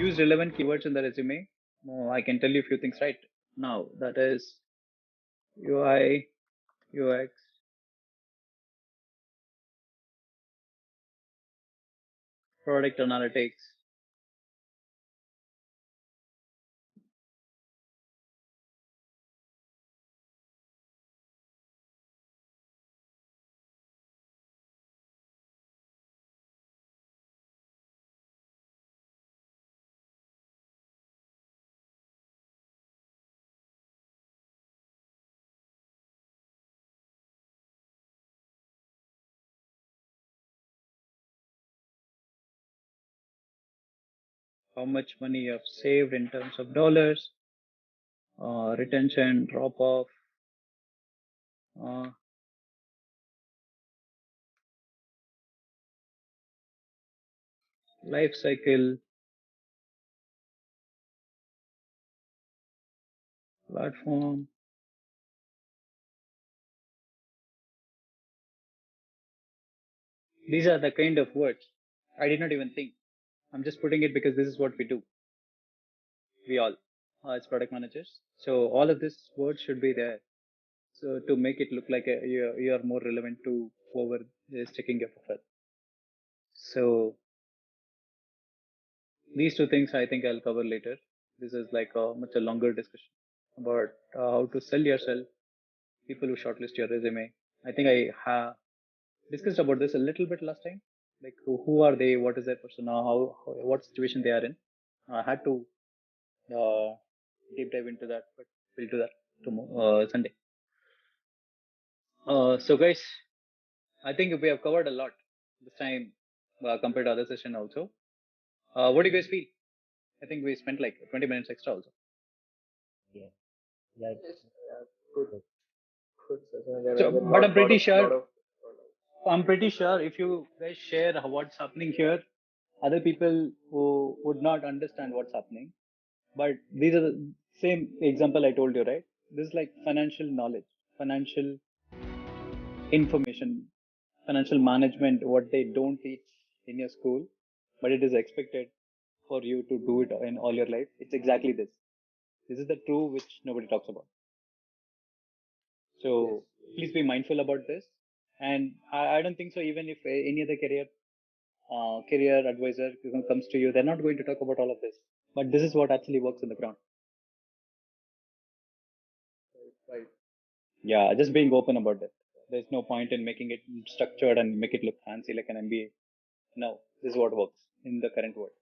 use relevant keywords in the resume. I can tell you a few things right now. That is UI, UX, product analytics, how much money you have saved in terms of dollars, retention, drop off, uh, life cycle, platform. These are the kind of words I did not even think. I'm just putting it because this is what we do. We all, as product managers. So all of these words should be there. So to make it look like you're more relevant to whoever is checking your profile. So these two things I think I'll cover later. This is like a much a longer discussion about how to sell yourself, people who shortlist your resume. I think I have discussed about this a little bit last time. Like who are they? What is their persona? What situation they are in? I had to uh, deep dive into that, but we'll do that tomorrow, Sunday. So guys, I think we have covered a lot this time compared to other session also. What do you guys feel? I think we spent like 20 minutes extra also. Yeah, that's good. Good session. There So, was a but I'm pretty discussion. sure if you guys share what's happening here, other people who would not understand what's happening. But these are the same example I told you, right? This is like financial knowledge, financial information, financial management, what they don't teach in your school, but it is expected for you to do it in all your life. It's exactly this. This is the true which nobody talks about. So please be mindful about this. And I don't think so. Even if any other career advisor comes to you, they're not going to talk about all of this. But this is what actually works on the ground. Right. Yeah, just being open about it. There's no point in making it structured and make it look fancy like an MBA. No, this is what works in the current world.